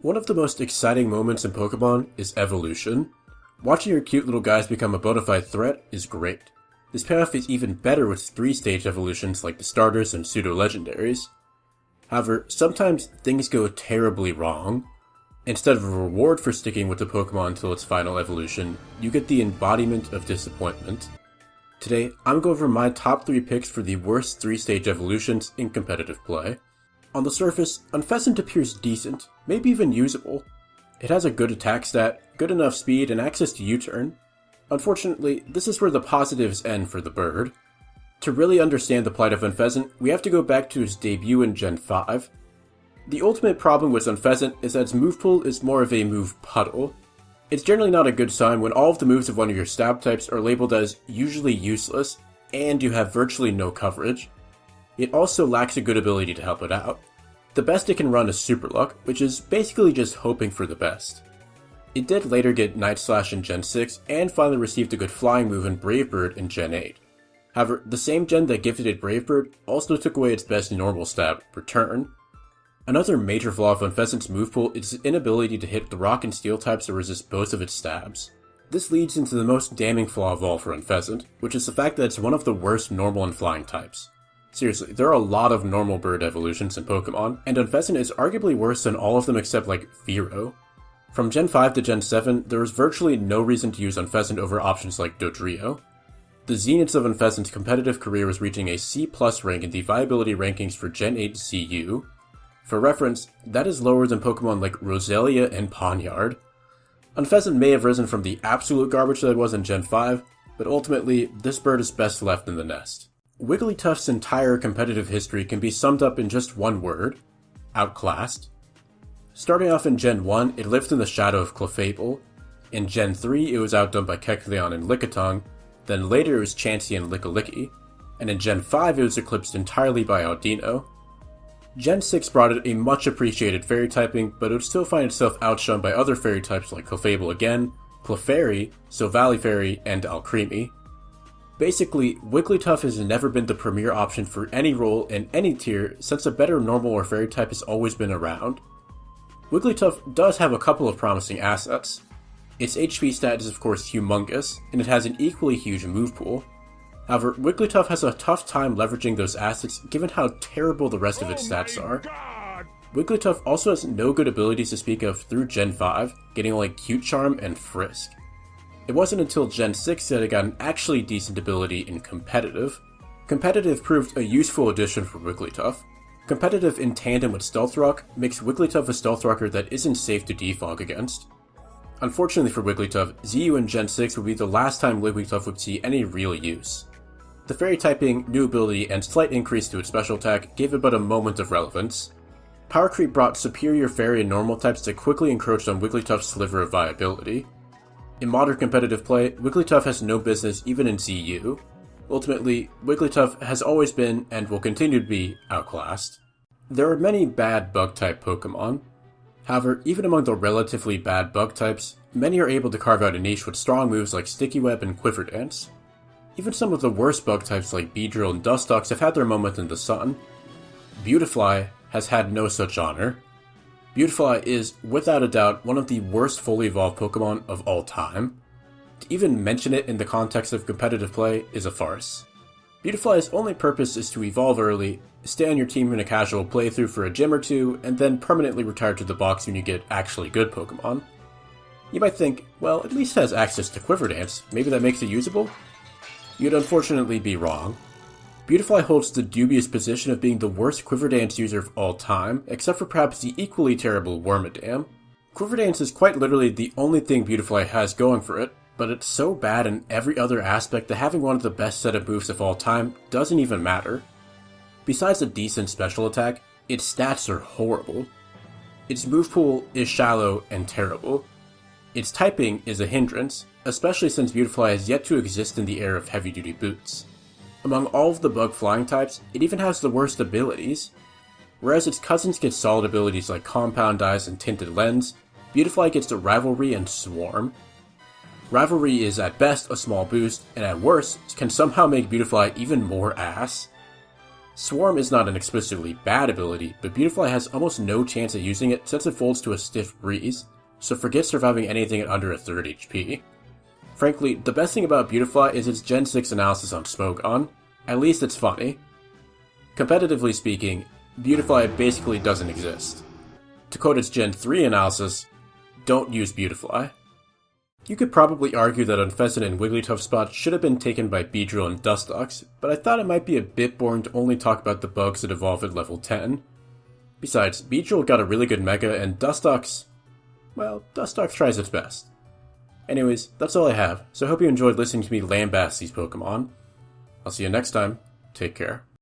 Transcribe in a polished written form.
One of the most exciting moments in Pokemon is evolution. Watching your cute little guys become a bona fide threat is great. This payoff is even better with 3-stage evolutions like the starters and pseudo-legendaries. However, sometimes things go terribly wrong. Instead of a reward for sticking with the Pokemon until its final evolution, you get the embodiment of disappointment. Today, I'm going over my top 3 picks for the worst 3-stage evolutions in competitive play. On the surface, Unfezant appears decent, maybe even usable. It has a good attack stat, good enough speed, and access to U-turn. Unfortunately, this is where the positives end for the bird. To really understand the plight of Unfezant, we have to go back to his debut in Gen 5. The ultimate problem with Unfezant is that its move pool is more of a move puddle. It's generally not a good sign when all of the moves of one of your stab types are labeled as usually useless, and you have virtually no coverage. It also lacks a good ability to help it out. The best it can run is Super Luck, which is basically just hoping for the best. It did later get Night Slash in Gen 6, and finally received a good flying move in Brave Bird in Gen 8. However, the same gen that gifted it Brave Bird also took away its best normal stab, Return. Another major flaw of Unfezant's move pool is its inability to hit the Rock and Steel types that resist both of its stabs. This leads into the most damning flaw of all for Unfezant, which is the fact that it's one of the worst normal and flying types. Seriously, there are a lot of normal bird evolutions in Pokemon, and Unfezant is arguably worse than all of them except like Fearow. From Gen 5 to Gen 7, there was virtually no reason to use Unfezant over options like Dodrio. The zenith of Unfezant's competitive career was reaching a C+ rank in the viability rankings for Gen 8 CU. For reference, that is lower than Pokemon like Roselia and Pawniard. Unfezant may have risen from the absolute garbage that it was in Gen 5, but ultimately, this bird is best left in the nest. Wigglytuff's entire competitive history can be summed up in just one word: outclassed. Starting off in Gen 1, it lived in the shadow of Clefable. In Gen 3, it was outdone by Kecleon and Lickitung, then later it was Chansey and Lickilicky, and in Gen 5 it was eclipsed entirely by Audino. Gen 6 brought it a much appreciated fairy typing, but it would still find itself outshone by other fairy types like Clefable again, Clefairy, Silvally Fairy, and Alcremie. Basically, Wigglytuff has never been the premier option for any role in any tier since a better normal or fairy type has always been around. Wigglytuff does have a couple of promising assets. Its HP stat is of course humongous, and it has an equally huge move pool. However, Wigglytuff has a tough time leveraging those assets given how terrible the rest of its stats are. Wigglytuff also has no good abilities to speak of through Gen 5, getting only Cute Charm and Frisk. It wasn't until Gen 6 that it got an actually decent ability in Competitive. Competitive proved a useful addition for Wigglytuff. Competitive in tandem with Stealth Rock makes Wigglytuff a Stealth Rocker that isn't safe to defog against. Unfortunately for Wigglytuff, ZU in Gen 6 would be the last time Wigglytuff would see any real use. The fairy typing, new ability, and slight increase to its special attack gave it but a moment of relevance. Power Creep brought superior fairy and normal types that quickly encroached on Wigglytuff's sliver of viability. In modern competitive play, Wigglytuff has no business even in ZU. Ultimately, Wigglytuff has always been, and will continue to be, outclassed. There are many bad bug-type Pokemon. However, even among the relatively bad bug types, many are able to carve out a niche with strong moves like Sticky Web and Quiver Dance. Even some of the worst bug types like Beedrill and Dustox have had their moment in the sun. Beautifly has had no such honor. Beautifly is, without a doubt, one of the worst fully evolved Pokemon of all time. To even mention it in the context of competitive play is a farce. Beautifly's only purpose is to evolve early, stay on your team in a casual playthrough for a gym or two, and then permanently retire to the box when you get actually good Pokemon. You might think, well, at least it has access to Quiver Dance, maybe that makes it usable? You'd unfortunately be wrong. Beautifly holds the dubious position of being the worst Quiver Dance user of all time, except for perhaps the equally terrible Wormadam. Quiver Dance is quite literally the only thing Beautifly has going for it, but it's so bad in every other aspect that having one of the best set of moves of all time doesn't even matter. Besides a decent special attack, its stats are horrible. Its move pool is shallow and terrible. Its typing is a hindrance, especially since Beautifly has yet to exist in the era of heavy-duty boots. Among all of the bug flying types, it even has the worst abilities. Whereas its cousins get solid abilities like Compound Eyes and Tinted Lens, Beautifly gets the Rivalry and Swarm. Rivalry is at best a small boost, and at worst can somehow make Beautifly even more ass. Swarm is not an explicitly bad ability, but Beautifly has almost no chance at using it since it folds to a stiff breeze, so forget surviving anything at under a third HP. Frankly, the best thing about Beautifly is its Gen 6 analysis on Smogon. At least it's funny. Competitively speaking, Beautifly basically doesn't exist. To quote its Gen 3 analysis, don't use Beautifly. You could probably argue that Unfezant and Wigglytuff spots should have been taken by Beedrill and Dustox, but I thought it might be a bit boring to only talk about the bugs that evolve at level 10. Besides, Beedrill got a really good Mega, and Dustox tries its best. Anyways, that's all I have, so I hope you enjoyed listening to me lambaste these Pokemon. I'll see you next time. Take care.